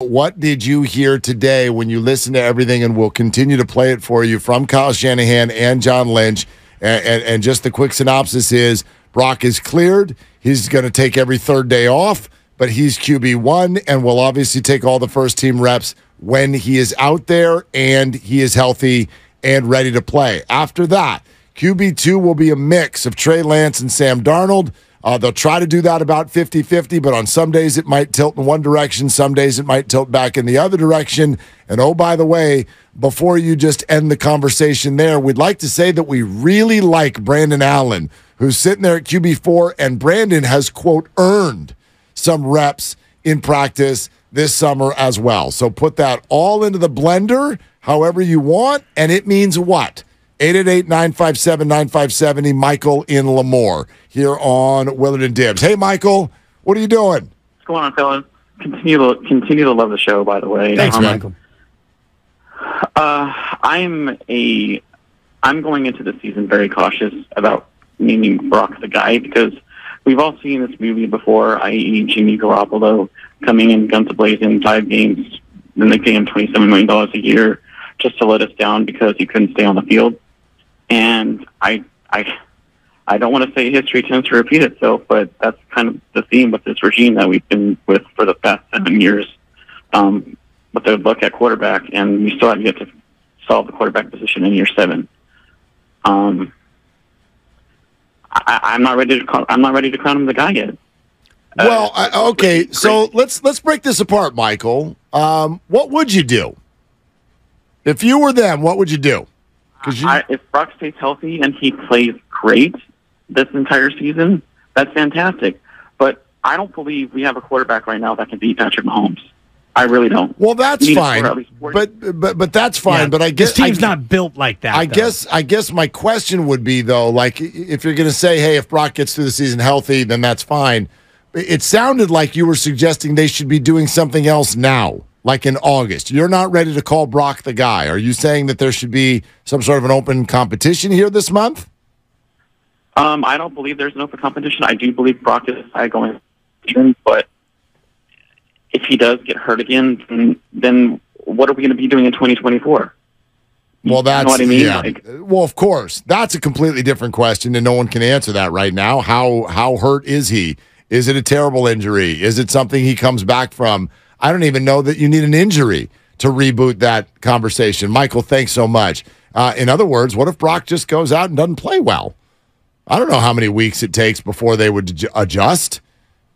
What did you hear today when you listened to everything? And we'll continue to play it for you from Kyle Shanahan and John Lynch. And just the quick synopsis is Brock is cleared. He's going to take every third day off, but he's QB1 and will obviously take all the first-team reps when he is out there and he is healthy and ready to play. After that, QB2 will be a mix of Trey Lance and Sam Darnold. They'll try to do that about 50-50, but on some days it might tilt in one direction, some days it might tilt back in the other direction. And oh, by the way, before you just end the conversation there, we'd like to say that we really like Brandon Allen, who's sitting there at QB4, and Brandon has, quote, earned some reps in practice this summer as well. So put that all into the blender however you want, and it means what? 888-957-9570, Michael in Lemoore here on Willard and Dibs. Hey, Michael, what are you doing? What's going on, fellas? Continue to love the show, by the way. Thanks, Michael. I'm going into the season very cautious about naming Brock the guy because we've all seen this movie before, i.e. Jimmy Garoppolo coming in guns a-blazing 5 games, then they pay him $27 million a year just to let us down because he couldn't stay on the field. And I don't want to say history tends to repeat itself, but that's kind of the theme with this regime that we've been with for the past 7 years. With their look at quarterback, and we still have yet to solve the quarterback position in year 7. I'm not ready to crown him the guy yet. Well, okay, so let's break this apart, Michael. What would you do if you were them? What would you do? If Brock stays healthy and he plays great this entire season, that's fantastic. But I don't believe we have a quarterback right now that can beat Patrick Mahomes. I really don't. Well, that's fine. But that's fine. Yeah, but I guess this team's not built like that. I guess my question would be though, like if you're going to say, hey, if Brock gets through the season healthy, then that's fine. It sounded like you were suggesting they should be doing something else now. Like in August, you're not ready to call Brock the guy. Are you saying that there should be some sort of an open competition here this month? I don't believe there's an open competition. I do believe Brock is going season, but if he does get hurt again, then what are we going to be doing in 2024? Well, that's, you know what I mean? Yeah. Well, of course, that's a completely different question, and no one can answer that right now. How hurt is he? Is it a terrible injury? Is it something he comes back from? I don't even know that you need an injury to reboot that conversation. Michael, thanks so much. In other words, what if Brock just goes out and doesn't play well? I don't know how many weeks it takes before they would adjust.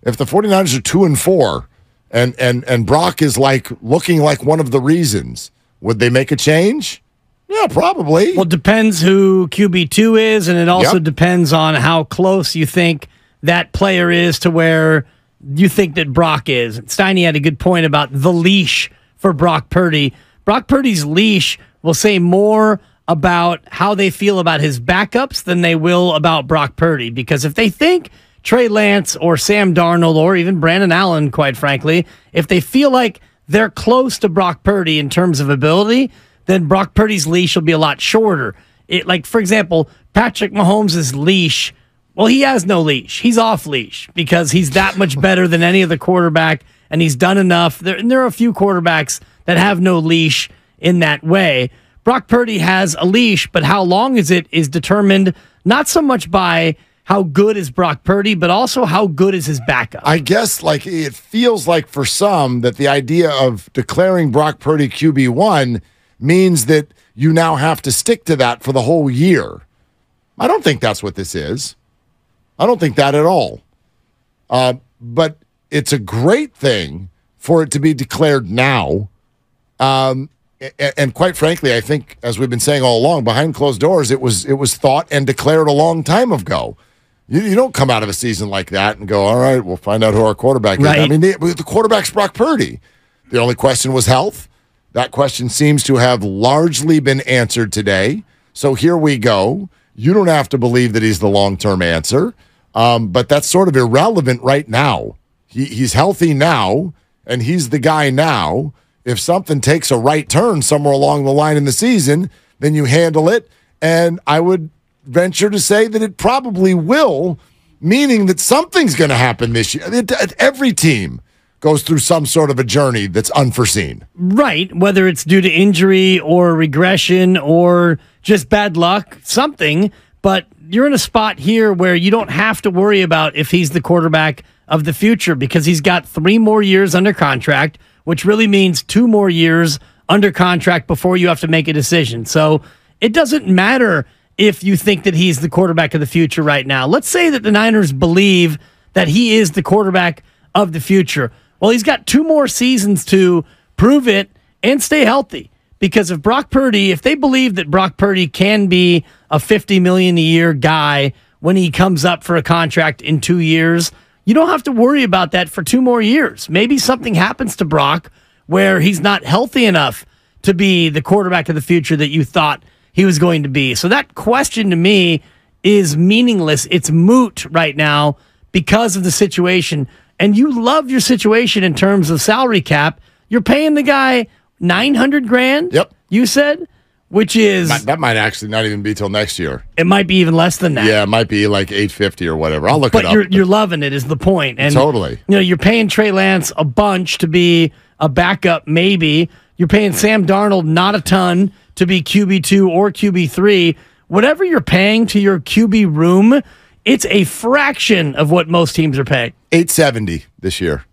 If the 49ers are 2-4 and Brock is looking like one of the reasons, would they make a change? Yeah, probably. Well, it depends who QB2 is, and it also depends on how close you think that player is to where you think that Brock is. Steiny had a good point about the leash for Brock Purdy. Brock Purdy's leash will say more about how they feel about his backups than they will about Brock Purdy. Because if they think Trey Lance or Sam Darnold or even Brandon Allen, quite frankly, if they feel like they're close to Brock Purdy in terms of ability, then Brock Purdy's leash will be a lot shorter. For example, Patrick Mahomes' leash, well, he has no leash. He's off leash because he's that much better than any other quarterback, and he's done enough. There are a few quarterbacks that have no leash in that way. Brock Purdy has a leash, but how long is determined not so much by how good is Brock Purdy, but also how good is his backup. I guess it feels like for some that the idea of declaring Brock Purdy QB1 means that you now have to stick to that for the whole year. I don't think that's what this is. I don't think that at all. But it's a great thing for it to be declared now. And quite frankly, I think, as we've been saying all along, behind closed doors, it was thought and declared a long time ago. You don't come out of a season like that and go, all right, we'll find out who our quarterback is. I mean, the quarterback's Brock Purdy. The only question was health. That question seems to have largely been answered today. So here we go. You don't have to believe that he's the long-term answer, but that's sort of irrelevant right now. He's healthy now, and he's the guy now. If something takes a right turn somewhere along the line in the season, then you handle it, and I would venture to say that it probably will, meaning that something's going to happen this year. Every team goes through some sort of a journey that's unforeseen. Right, whether it's due to injury or regression or just bad luck, something. But you're in a spot here where you don't have to worry about if he's the quarterback of the future because he's got 3 more years under contract, which really means 2 more years under contract before you have to make a decision. So it doesn't matter if you think that he's the quarterback of the future right now. Let's say that the Niners believe that he is the quarterback of the future. Well, he's got 2 more seasons to prove it and stay healthy. Because if they believe that Brock Purdy can be a $50 million a year guy when he comes up for a contract in 2 years, you don't have to worry about that for 2 more years. Maybe something happens to Brock where he's not healthy enough to be the quarterback of the future that you thought he was going to be. So that question to me is meaningless. It's moot right now because of the situation. And you love your situation in terms of salary cap. You're paying the guy $900,000. Yep. You said, which is that might actually not even be till next year. It might be even less than that. Yeah, it might be like $850 or whatever. I'll look it up. But you're loving it is the point. And totally. You're paying Trey Lance a bunch to be a backup, maybe. You're paying Sam Darnold not a ton to be QB2 or QB3. Whatever you're paying to your QB room, it's a fraction of what most teams are paying. $870 this year.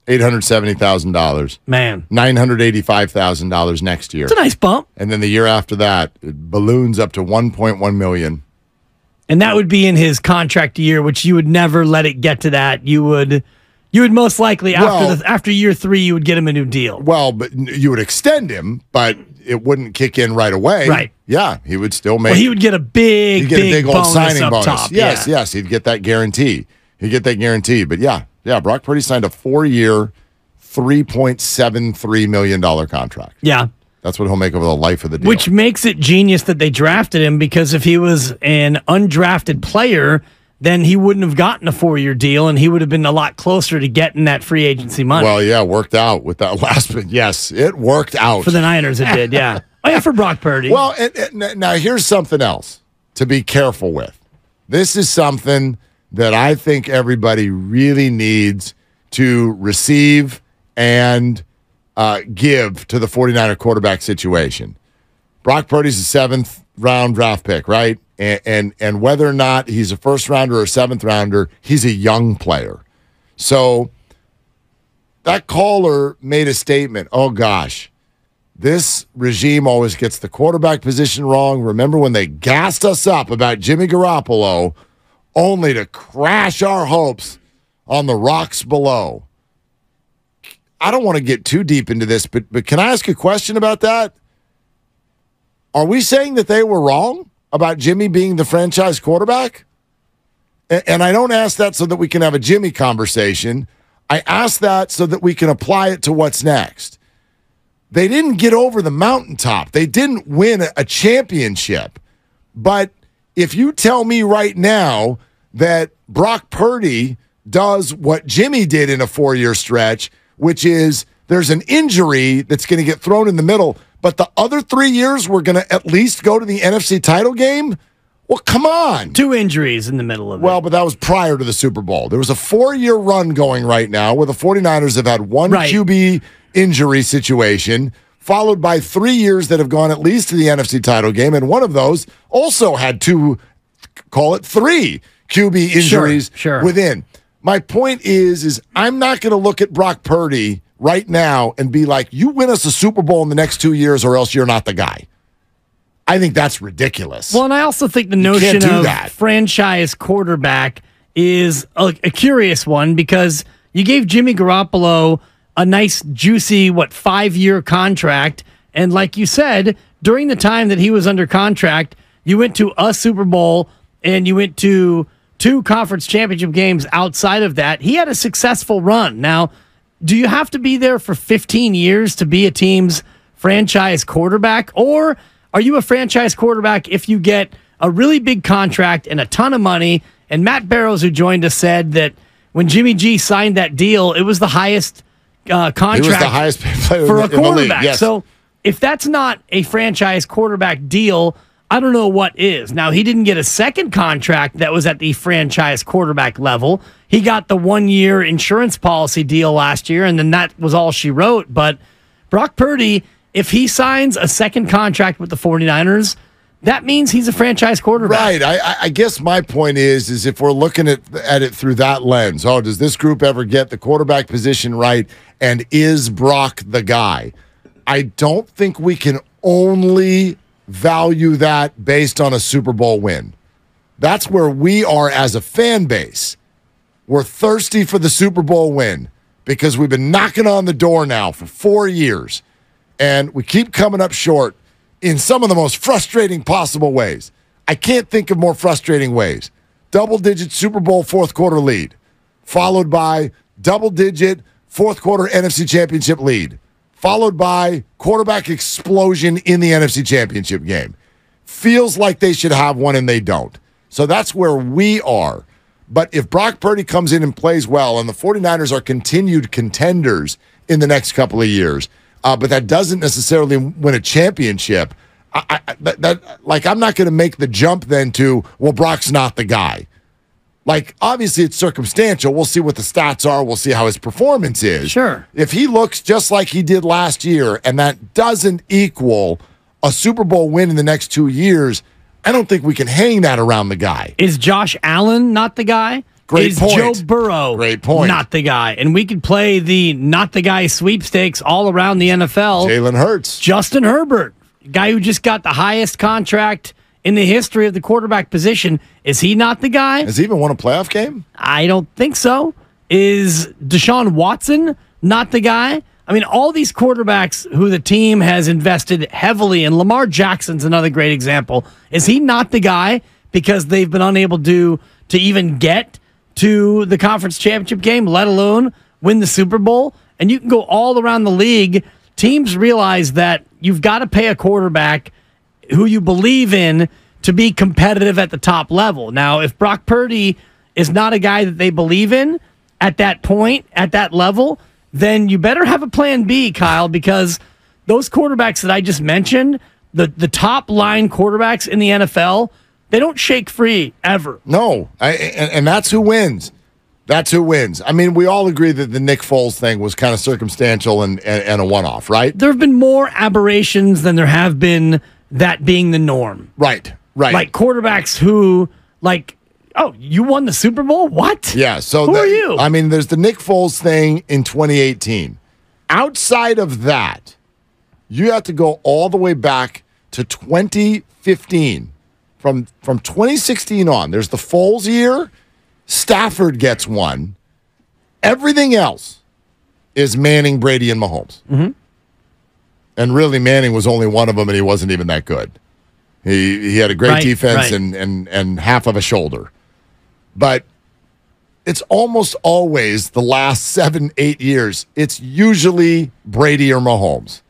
$870,000. Man. $985,000 next year. It's a nice bump. And then the year after that, it balloons up to $1.1 million. And that would be in his contract year, which you would never let it get to that. You would most likely after year 3 you would get him a new deal. Well, but you would extend him, but it wouldn't kick in right away. Right. Yeah, he would still make. Well, he would get a big old signing bonus. Top. Yes, he'd get that guarantee. But yeah, Brock Purdy signed a 4-year, $3.73 million contract. Yeah. That's what he'll make over the life of the deal. Which makes it genius that they drafted him, because if he was an undrafted player, then he wouldn't have gotten a 4-year deal, and he would have been a lot closer to getting that free agency money. Well, yeah, worked out with that last bit. Yes, it worked out. For the Niners, it did, yeah. Oh, yeah, for Brock Purdy. Well, now here's something else to be careful with. This is something that I think everybody really needs to receive and give to the 49er quarterback situation. Brock Purdy's a 7th-round draft pick, right? And whether or not he's a 1st-rounder or a 7th-rounder, he's a young player. So that caller made a statement, oh, gosh, this regime always gets the quarterback position wrong. Remember when they gassed us up about Jimmy Garoppolo only to crash our hopes on the rocks below? I don't want to get too deep into this, but can I ask a question about that? Are we saying that they were wrong about Jimmy being the franchise quarterback? And I don't ask that so that we can have a Jimmy conversation. I ask that so that we can apply it to what's next. They didn't get over the mountaintop. They didn't win a championship. But if you tell me right now that Brock Purdy does what Jimmy did in a 4-year stretch, which is there's an injury that's going to get thrown in the middle, but the other 3 years we're going to at least go to the NFC title game? Well, come on. 2 injuries in the middle of it. Well, but that was prior to the Super Bowl. There was a 4-year run going right now where the 49ers have had one QB injury situation, followed by 3 years that have gone at least to the NFC title game, and one of those also had 2, call it 3 QB injuries within. My point is I'm not going to look at Brock Purdy right now and be like, you win us a Super Bowl in the next 2 years or else you're not the guy. I think that's ridiculous. Well, and I also think the notion of franchise quarterback is a curious one, because you gave Jimmy Garoppolo a nice, juicy, 5-year contract. And like you said, during the time that he was under contract, you went to a Super Bowl and you went to 2 conference championship games outside of that. He had a successful run. Now, do you have to be there for 15 years to be a team's franchise quarterback? Or are you a franchise quarterback if you get a really big contract and a ton of money? And Matt Barrows, who joined us, said that when Jimmy G signed that deal, it was the highest contract. He was the highest paid player for in a quarterback. the league. Yes. So if that's not a franchise quarterback deal, I don't know what is. Now, he didn't get a second contract that was at the franchise quarterback level. He got the 1-year insurance policy deal last year, and then that was all she wrote. But Brock Purdy, if he signs a second contract with the 49ers, that means he's a franchise quarterback. Right. I guess my point is if we're looking at it through that lens, does this group ever get the quarterback position right, and is Brock the guy? I don't think we can only value that based on a Super Bowl win. That's where we are as a fan base. We're thirsty for the Super Bowl win because we've been knocking on the door now for 4 years, and we keep coming up short in some of the most frustrating possible ways. I can't think of more frustrating ways. Double-digit Super Bowl fourth quarter lead, followed by double-digit fourth quarter NFC Championship lead, followed by quarterback explosion in the NFC Championship game. Feels like they should have one, and they don't. So that's where we are. But if Brock Purdy comes in and plays well, and the 49ers are continued contenders in the next couple of years, but that doesn't necessarily win a championship, I'm not going to make the jump then to, well, Brock's not the guy. Like, obviously, it's circumstantial. We'll see what the stats are. We'll see how his performance is. Sure. If he looks just like he did last year, and that doesn't equal a Super Bowl win in the next 2 years, I don't think we can hang that around the guy. Is Josh Allen not the guy? Great point. Is Joe Burrow not the guy? And we could play the not the guy sweepstakes all around the NFL. Jalen Hurts. Justin Herbert, guy who just got the highest contract in the history of the quarterback position. Is he not the guy? Has he even won a playoff game? I don't think so. Is Deshaun Watson not the guy? I mean, all these quarterbacks who the team has invested heavily in, Lamar Jackson's another great example. Is he not the guy because they've been unable to even get to the conference championship game, let alone win the Super Bowl? And you can go all around the league. Teams realize that you've got to pay a quarterback who you believe in to be competitive at the top level. Now, if Brock Purdy is not a guy that they believe in at that point, at that level, then you better have a plan B, Kyle, because those quarterbacks that I just mentioned, the top line quarterbacks in the NFL, they don't shake free ever. No, and that's who wins. That's who wins. I mean, we all agree that the Nick Foles thing was kind of circumstantial and a one-off, right? There have been more aberrations than there have been that being the norm. Right. Like quarterbacks who, like, oh, you won the Super Bowl? What? Yeah. So who are you? I mean, there's the Nick Foles thing in 2018. Outside of that, you have to go all the way back to 2015. From 2016 on, there's the Foles year. Stafford gets one. Everything else is Manning, Brady, and Mahomes. Mm-hmm. And really, Manning was only one of them, and he wasn't even that good. He had a great defense and half of a shoulder. But it's almost always the last 7-8 years, it's usually Brady or Mahomes.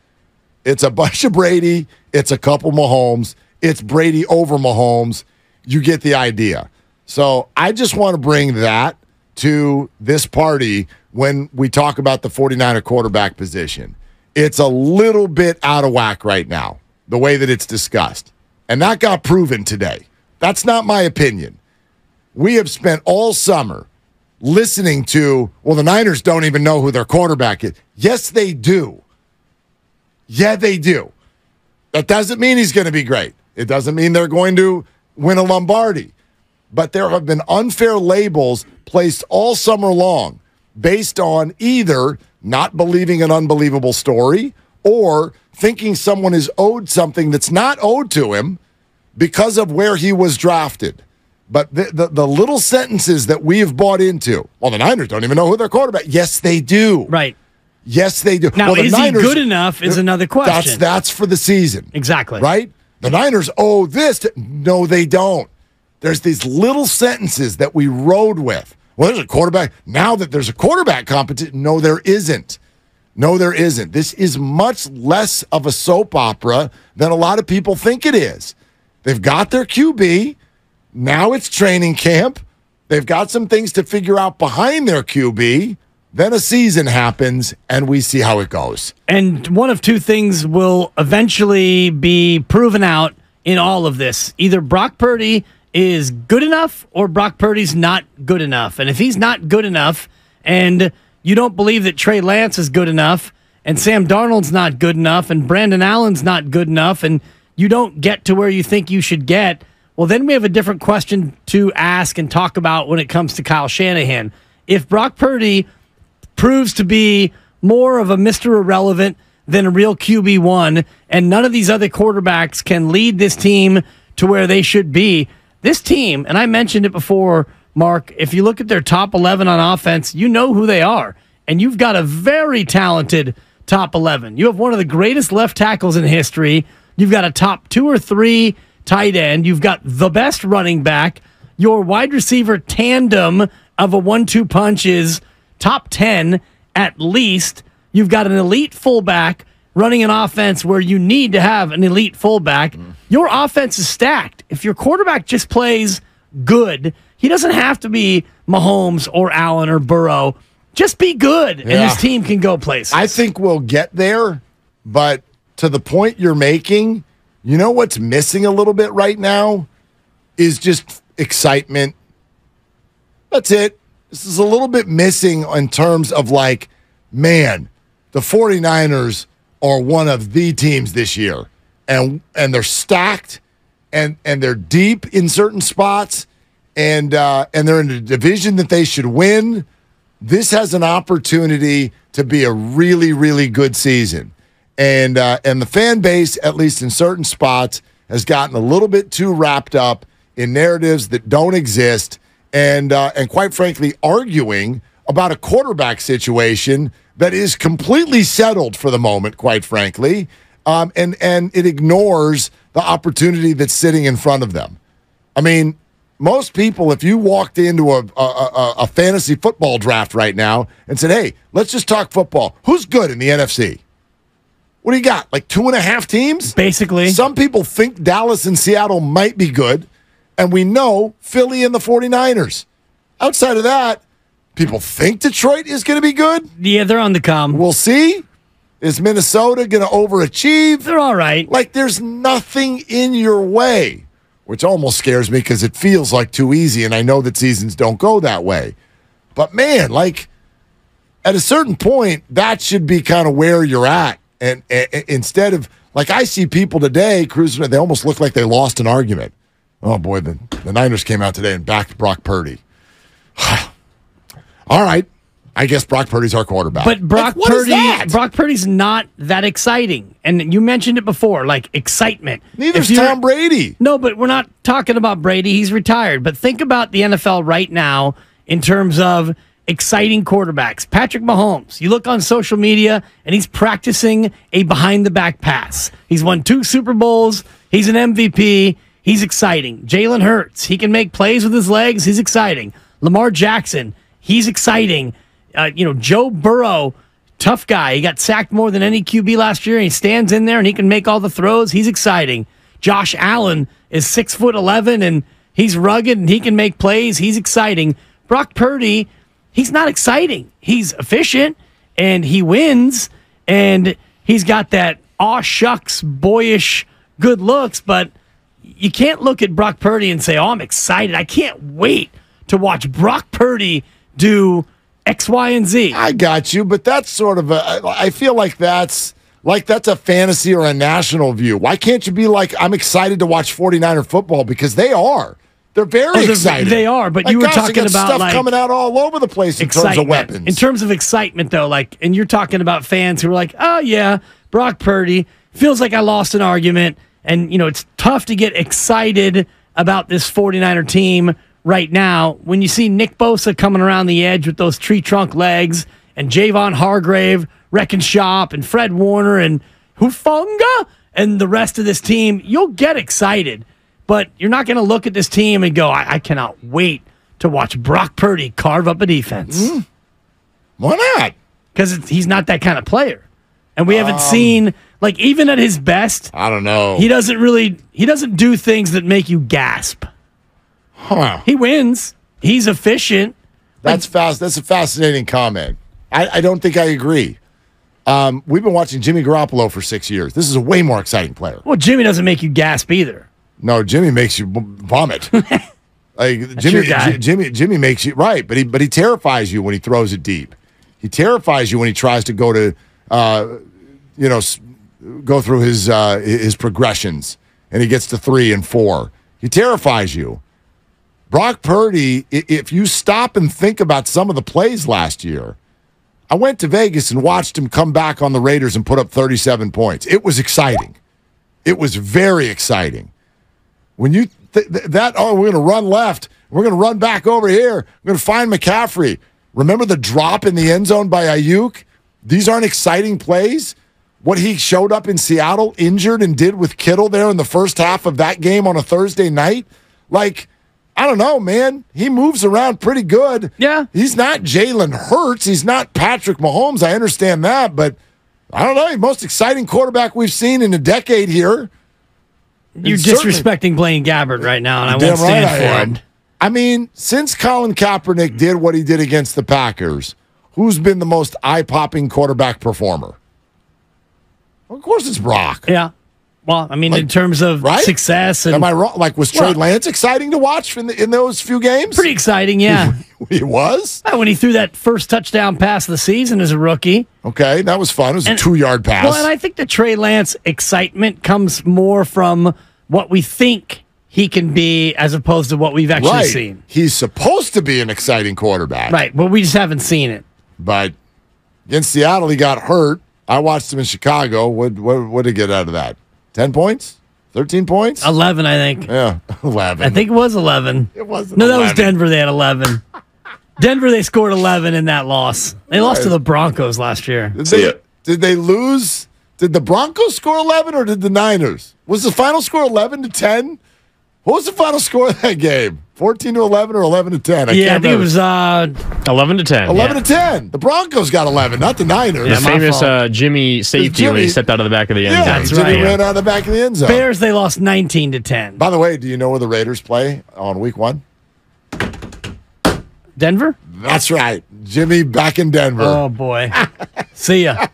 It's a bunch of Brady. It's a couple Mahomes. It's Brady over Mahomes. You get the idea. So I just want to bring that to this party when we talk about the 49er quarterback position. It's a little bit out of whack right now, the way that it's discussed. And that got proven today. That's not my opinion. We have spent all summer listening to, well, the Niners don't even know who their quarterback is. Yes, they do. Yeah, they do. That doesn't mean he's going to be great. It doesn't mean they're going to win a Lombardi. But there have been unfair labels placed all summer long based on either not believing an unbelievable story or thinking someone is owed something that's not owed to him because of where he was drafted. But the little sentences that we have bought into, well, the Niners don't even know who their quarterback. Yes, they do. Right. Yes, they do. Now, well, is Niners, he good enough is another question. That's for the season. Exactly. Right? The Niners owe this. No, they don't. There's these little sentences that we rode with. Well, there's a quarterback. Now that there's a quarterback competition, no, there isn't. No, there isn't. This is much less of a soap opera than a lot of people think it is. They've got their QB. Now it's training camp. They've got some things to figure out behind their QB. Then a season happens, and we see how it goes. And one of two things will eventually be proven out in all of this. Either Brock Purdy is good enough or Brock Purdy's not good enough. And if he's not good enough and you don't believe that Trey Lance is good enough and Sam Darnold's not good enough and Brandon Allen's not good enough and you don't get to where you think you should get, well, then we have a different question to ask and talk about when it comes to Kyle Shanahan. If Brock Purdy proves to be more of a Mr. Irrelevant than a real QB1 and none of these other quarterbacks can lead this team to where they should be, this team, and I mentioned it before, Mark, if you look at their top 11 on offense, you know who they are. And you've got a very talented top 11. You have one of the greatest left tackles in history. You've got a top 2 or 3 tight end. You've got the best running back. Your wide receiver tandem of a 1-2 punch is top 10 at least. You've got an elite fullback running an offense where you need to have an elite fullback. Your offense is stacked. If your quarterback just plays good, he doesn't have to be Mahomes or Allen or Burrow. Just be good, and his team can go places. I think we'll get there, but to the point you're making, you know what's missing a little bit right now is just excitement. That's it. This is a little bit missing in terms of like, man, the 49ers are one of the teams this year, and they're stacked, and they're deep in certain spots, and they're in a division that they should win. This has an opportunity to be a really, really good season, and the fan base, at least in certain spots, has gotten a little bit too wrapped up in narratives that don't exist, and quite frankly, arguing about a quarterback situation that is completely settled for the moment, quite frankly, and it ignores the opportunity that's sitting in front of them. I mean, most people, if you walked into a fantasy football draft right now and said, hey, let's just talk football, who's good in the NFC? What do you got, like 2.5 teams? Basically. Some people think Dallas and Seattle might be good, and we know Philly and the 49ers. Outside of that, people think Detroit is going to be good. Yeah, they're on the come. We'll see. Is Minnesota going to overachieve? They're all right. Like, there's nothing in your way, which almost scares me because it feels like too easy, and I know that seasons don't go that way. But, man, like, at a certain point, that should be kind of where you're at. And instead of, like, I see people today cruising, they almost look like they lost an argument. Oh, boy, the Niners came out today and backed Brock Purdy. All right. I guess Brock Purdy's our quarterback. But Brock Purdy's not that exciting. And you mentioned it before, like excitement. Neither's Tom Brady. No, but we're not talking about Brady. He's retired. But think about the NFL right now in terms of exciting quarterbacks. Patrick Mahomes, you look on social media and he's practicing a behind-the-back pass. He's won 2 Super Bowls. He's an MVP. He's exciting. Jalen Hurts, he can make plays with his legs. He's exciting. Lamar Jackson, he's exciting. Joe Burrow, tough guy. He got sacked more than any QB last year, and he stands in there, and he can make all the throws. He's exciting. Josh Allen is 6'11", and he's rugged, and he can make plays. He's exciting. Brock Purdy, he's not exciting. He's efficient, and he wins, and he's got that aw shucks, boyish good looks, but you can't look at Brock Purdy and say, oh, I'm excited. I can't wait to watch Brock Purdy do X, Y, and Z. I got you, but that's sort of I feel like that's a fantasy or a national view. Why can't you be like, I'm excited to watch 49er football? Because they are. They're very excited. They are, but you were talking about stuff like coming out all over the place in terms of weapons. In terms of excitement, though, and you're talking about fans who are like, oh, yeah, Brock Purdy, feels like I lost an argument. And, it's tough to get excited about this 49er team right now when you see Nick Bosa coming around the edge with those tree trunk legs and Javon Hargrave wrecking shop and Fred Warner and Hufanga and the rest of this team. You'll get excited, but you're not going to look at this team and go, I cannot wait to watch Brock Purdy carve up a defense. Why not? Because he's not that kind of player. And we haven't seen, even at his best, I don't know. He doesn't do things that make you gasp. Huh. He wins. He's efficient. That's a fascinating comment. I don't think I agree. We've been watching Jimmy Garoppolo for 6 years. This is a way more exciting player. Well, Jimmy doesn't make you gasp either. No, Jimmy makes you vomit. Like Jimmy makes you right, but he terrifies you when he throws it deep. He terrifies you when he tries to go to go through his progressions and he gets to 3 and 4. He terrifies you. Brock Purdy, if you stop and think about some of the plays last year, I went to Vegas and watched him come back on the Raiders and put up 37 points. It was exciting. It was very exciting. When you we're going to run left. We're going to run back over here. We're going to find McCaffrey. Remember the drop in the end zone by Ayuk? These aren't exciting plays. What he showed up in Seattle injured and did with Kittle there in the first half of that game on a Thursday night. Like, I don't know, man. He moves around pretty good. Yeah. He's not Jalen Hurts. He's not Patrick Mahomes. I understand that, but I don't know. He's the most exciting quarterback we've seen in a decade here. You're disrespecting Blaine Gabbert right now, and I won't stand for it. I mean, since Colin Kaepernick did what he did against the Packers, who's been the most eye-popping quarterback performer? Of course it's Brock. Yeah. Well, I mean, in terms of success. And, am I wrong? Like, was Trey Lance exciting to watch in those few games? Pretty exciting, yeah. He was? When he threw that first touchdown pass of the season as a rookie. Okay, that was fun. It was a 2-yard pass. Well, and I think the Trey Lance excitement comes more from what we think he can be as opposed to what we've actually seen. He's supposed to be an exciting quarterback. Right, but we just haven't seen it. But against Seattle, he got hurt. I watched him in Chicago. What did he get out of that? 10 points? 13 points? 11, I think. Yeah, 11. I think it was 11. It wasn't. No, 11. that was Denver. They had 11. Denver, they scored 11 in that loss. They lost to the Broncos last year. Did they lose? Did the Broncos score 11 or did the Niners? Was the final score 11-10? What was the final score of that game? 14-11 or 11-10? I think it was 11-10. 11-10. The Broncos got 11, not the Niners. The famous Jimmy safety when he stepped out of the back of the end zone. That's Jimmy ran out of the back of the end zone. Bears, they lost 19-10. By the way, do you know where the Raiders play on week 1? Denver? That's right. Jimmy back in Denver. Oh, boy. See ya.